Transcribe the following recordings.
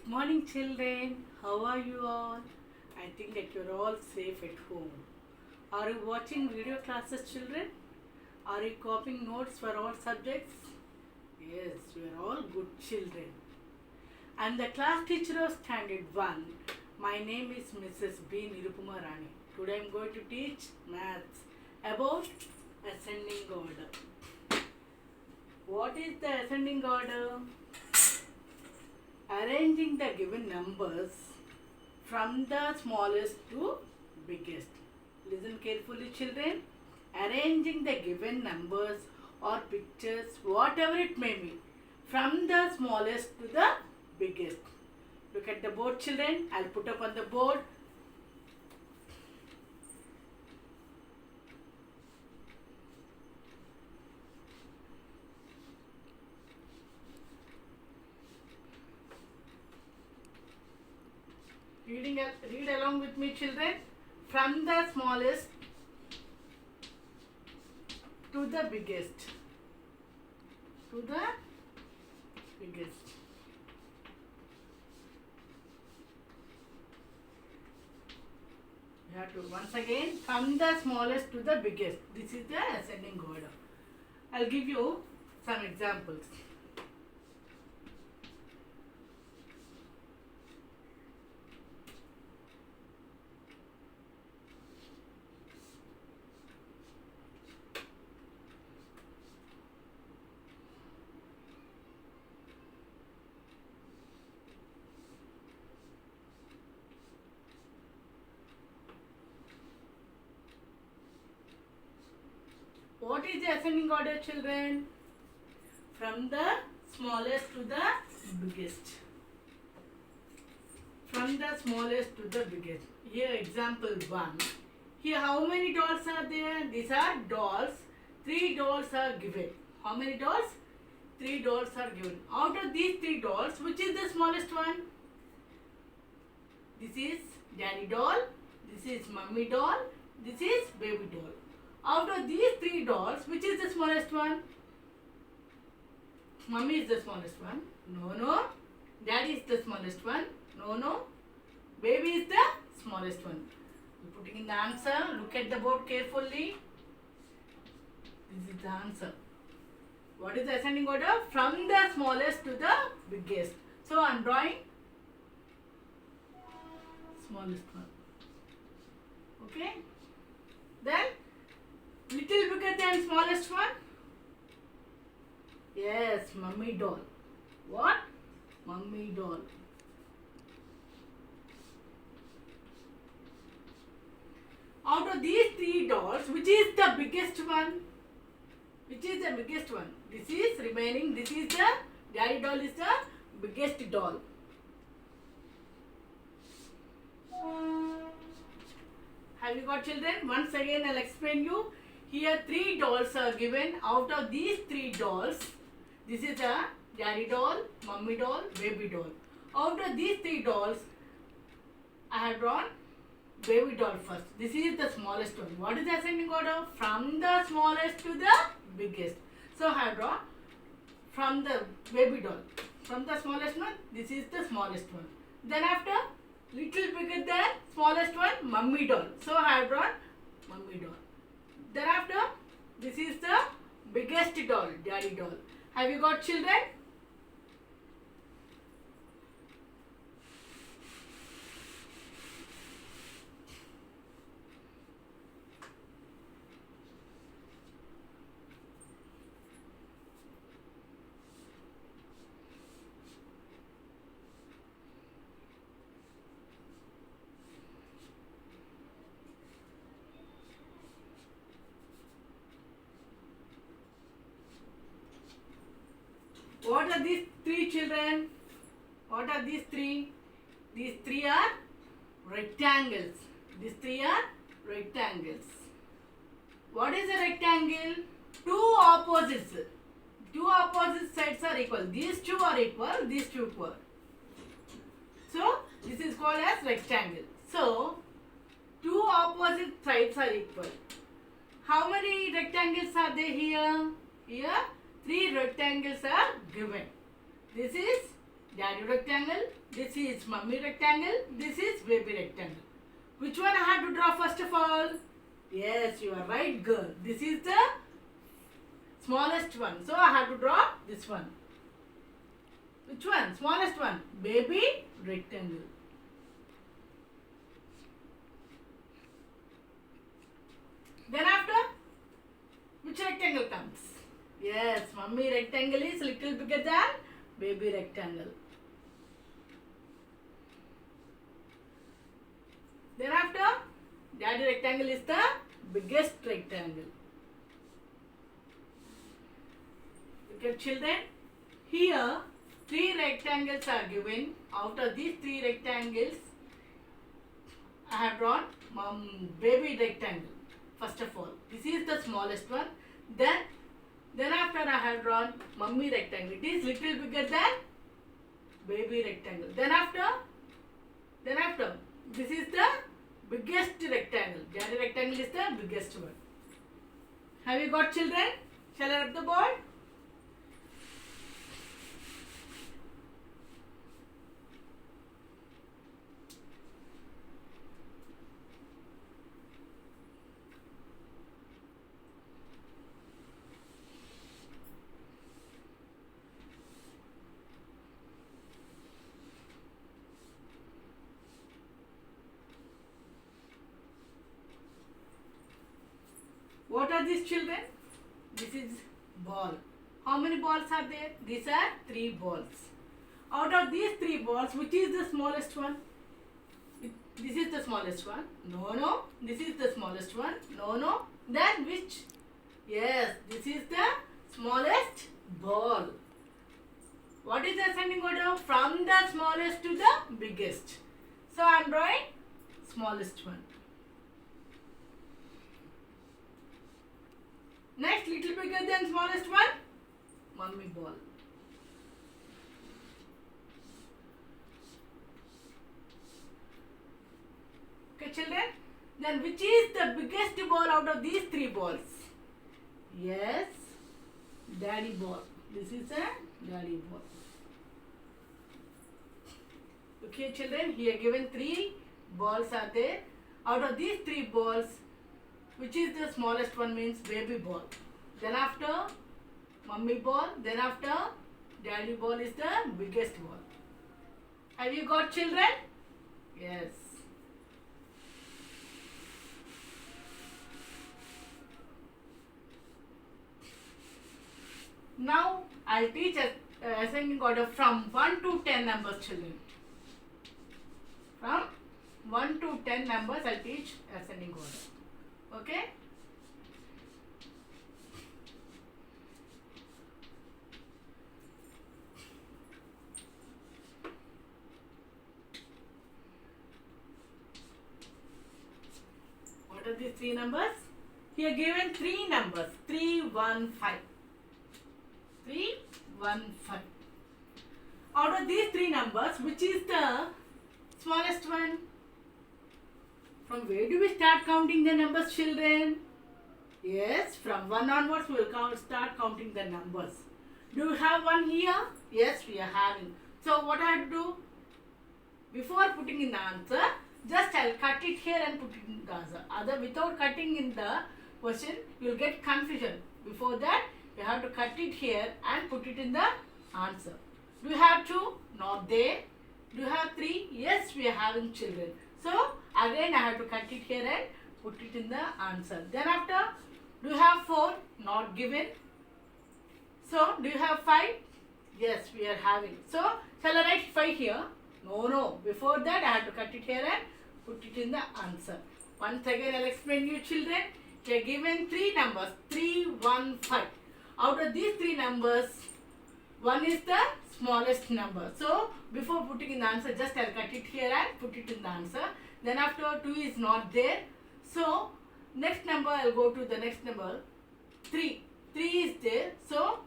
Good morning, children. How are you all? I think that you're all safe at home. Are you watching video classes, children? Are you copying notes for all subjects? Yes, you are all good children. I'm the class teacher of Standard 1. My name is Mrs. B. Nirupama Rani. Today I'm going to teach maths about ascending order. What is the ascending order? Arranging the given numbers from the smallest to biggest. Listen carefully, children. Arranging the given numbers or pictures, whatever it may be, from the smallest to the biggest. Look at the board, children. I'll put up on the board. Read along with me, children. From the smallest to the biggest. To the biggest. You have to once again from the smallest to the biggest. This is the ascending order. I'll give you some examples. What is the ascending order, children? From the smallest to the biggest. From the smallest to the biggest. Here example 1. Here how many dolls are there? These are dolls. 3 dolls are given. How many dolls? 3 dolls are given. Out of these 3 dolls, which is the smallest one? This is daddy doll. This is mummy doll. This is baby doll. Out of these 3 dolls, which is the smallest one? Mummy is the smallest one. No. Daddy is the smallest one. No. Baby is the smallest one. You're putting in the answer. Look at the board carefully. This is the answer. What is the ascending order? From the smallest to the biggest. So I'm drawing smallest one. Okay. Then little bigger than smallest one? Yes, mummy doll. What? Mummy doll. Out of these 3 dolls, which is the biggest one? Which is the biggest one? This is remaining. This is the daddy doll is the biggest doll. Have you got, children? Once again I'll explain you. Here 3 dolls are given. Out of these 3 dolls, this is a daddy doll, mummy doll, baby doll. Out of these 3 dolls, I have drawn baby doll first. This is the smallest one. What is the ascending order? From the smallest to the biggest. So I have drawn from the baby doll. From the smallest one, this is the smallest one. Then after, little bigger than smallest one, mummy doll. So I have drawn mummy doll. Thereafter, this is the biggest doll, daddy doll. Have you got, children? What are these 3, children? What are these 3? These 3 are rectangles. These 3 are rectangles. What is a rectangle? 2 opposites. 2 opposite sides are equal. These 2 are equal. These 2 equal. So this is called as rectangle. So 2 opposite sides are equal. How many rectangles are there here? Here 3 rectangles are given. This is daddy rectangle, this is mummy rectangle, this is baby rectangle. Which one I have to draw first of all? Yes, you are right, girl. This is the smallest one. So I have to draw this one. Which one? Smallest one. Baby rectangle. Then after, which rectangle comes? Yes, mummy rectangle is little bigger than baby rectangle. Then after, daddy rectangle is the biggest rectangle. Look at children. Here, 3 rectangles are given. Out of these 3 rectangles, I have drawn baby rectangle. First of all, this is the smallest one. Then after I have drawn mummy rectangle. It is little bigger than baby rectangle. Then after, this is the biggest rectangle. Daddy rectangle is the biggest one. Have you got children? Shall I rub the board? What are these children? This is ball. How many balls are there? These are 3 balls. Out of these 3 balls, which is the smallest one? This is the smallest one. No. This is the smallest one. No. Then which? Yes, this is the smallest ball. What is the ascending order? From the smallest to the biggest. So I am drawing smallest one. Next, little bigger than smallest one, mummy ball. Okay, children. Then which is the biggest ball out of these 3 balls? Yes, daddy ball. This is a daddy ball. Okay, children. Here given 3 balls are there. Out of these 3 balls, which is the smallest one means baby ball. Then after, mummy ball. Then after, daddy ball is the biggest ball. Have you got children? Yes. Now, I'll teach ascending order from 1 to 10 numbers, children. From 1 to 10 numbers, I'll teach ascending order. Okay? What are these 3 numbers? Here given 3 numbers. 3, 1, 5. 3, 1, 5. Out of these 3 numbers, which is the smallest one? From where do we start counting the numbers, children? Yes, from 1 onwards we will start counting the numbers. Do you have 1 here? Yes, we are having. So what I have to do? Before putting in the answer, just I'll cut it here and put it in the answer. Without cutting in the question, you will get confusion. Before that, you have to cut it here and put it in the answer. Do you have 2? Not there. Do you have 3? Yes, we are having children. So, again I have to cut it here and put it in the answer. Then after, do you have 4? Not given. So, do you have 5? Yes, we are having. So, shall I write 5 here? No. Before that, I have to cut it here and put it in the answer. Once again, I'll explain you children. Here given 3 numbers. 3, 1, 5. Out of these 3 numbers, 1 is the smallest number. So, before putting in the answer, just I'll cut it here and put it in the answer. Then after 2 is not there. So, next number I'll go to the next number. 3. 3 is there. So,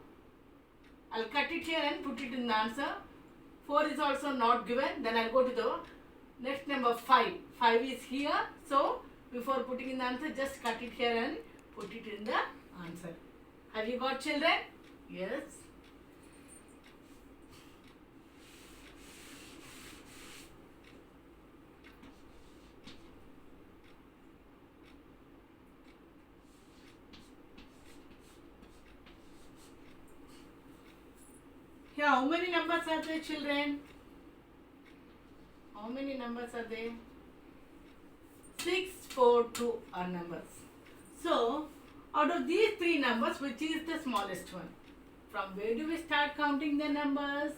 I'll cut it here and put it in the answer. 4 is also not given. Then I'll go to the next number 5. 5 is here. So, before putting in the answer, just cut it here and put it in the answer. Have you got children? Yes. Here how many numbers are there, children? How many numbers are there? 6, 4, 2 are numbers. So, out of these three numbers, which is the smallest one? From where do we start counting the numbers?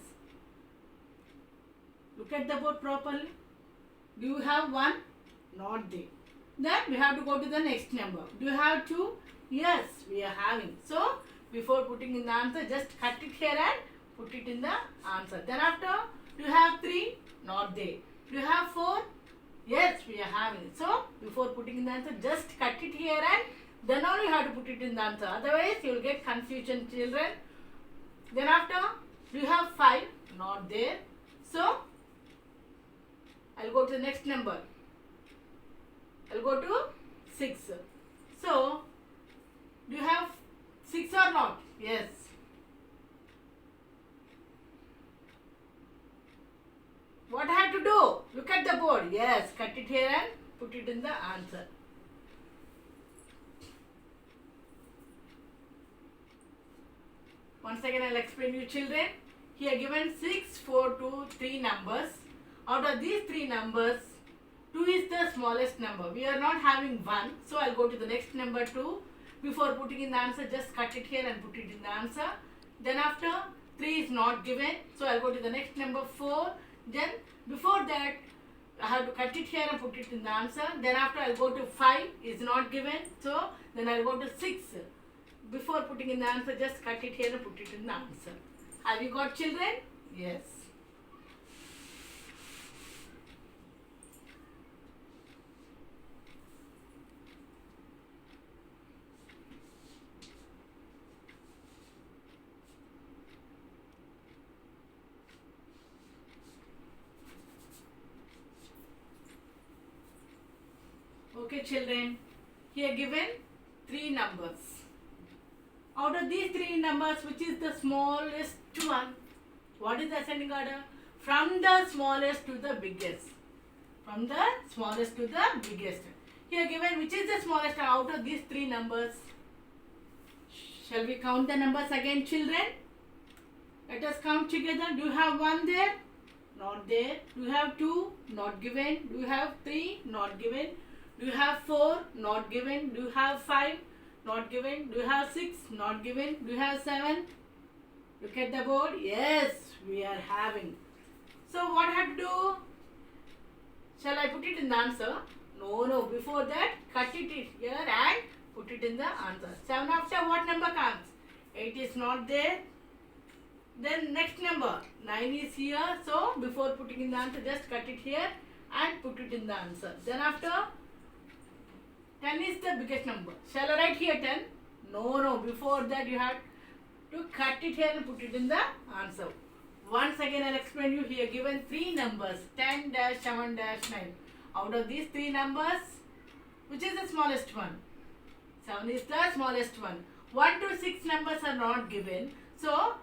Look at the board properly. Do you have 1? Not there. Then we have to go to the next number. Do you have 2? Yes, we are having. So, before putting in the answer, just cut it here and put it in the answer. Then after, do you have 3? Not there. Do you have 4? Yes, we are having. So, before putting in the answer, just cut it here and then only you have to put it in the answer. Otherwise, you will get confusion, children. Then after, do you have 5? Not there. So, I will go to the next number. I will go to 6. So, do you have 6 or not? Yes. What I have to do? Look at the board. Yes, cut it here and put it in the answer. Once again, I will explain you, children. Here given 6, 4, 2, 3 numbers. Out of these 3 numbers, 2 is the smallest number. We are not having 1. So, I will go to the next number 2. Before putting in the answer, just cut it here and put it in the answer. Then after, 3 is not given. So, I will go to the next number 4. Then before that, I have to cut it here and put it in the answer. Then after, I will go to 5 is not given. So, then I will go to 6. Before putting in the answer, just cut it here and put it in the answer. Have you got, children? Yes. Okay, children. Here given 3 numbers. Out of these 3 numbers, which is the smallest one? What is the ascending order? From the smallest to the biggest. From the smallest to the biggest. Here given, which is the smallest out of these 3 numbers? Shall we count the numbers again, children? Let us count together. Do you have 1 there? Not there. Do you have 2? Not given. Do you have 3? Not given. Do you have 4? Not given. Do you have 5? Not given. Do you have 6? Not given. Do you have 7? Look at the board. Yes, we are having. So what I have to do? Shall I put it in the answer? No. Before that, cut it here and put it in the answer. 7 after what number comes? 8 is not there. Then next number, 9 is here. So before putting in the answer, just cut it here and put it in the answer. Then after, 10 is the biggest number. Shall I write here 10? No. Before that, you have to cut it here and put it in the answer. Once again, I'll explain you here. Given 3 numbers, 10 dash 7 dash 9. Out of these 3 numbers, which is the smallest one? 7 is the smallest one. 1 to 6 numbers are not given. So,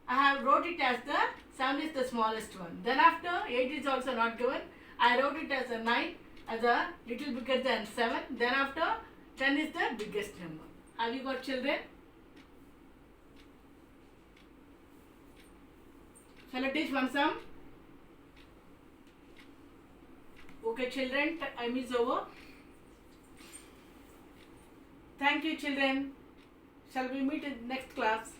I have wrote it as the 7 is the smallest one. Then after, 8 is also not given. I wrote it as a 9. As a little bigger than 7. Then after, 10 is the biggest number. Have you got, children? Shall I teach one sum? Okay, children, time is over. Thank you, children. Shall we meet in next class?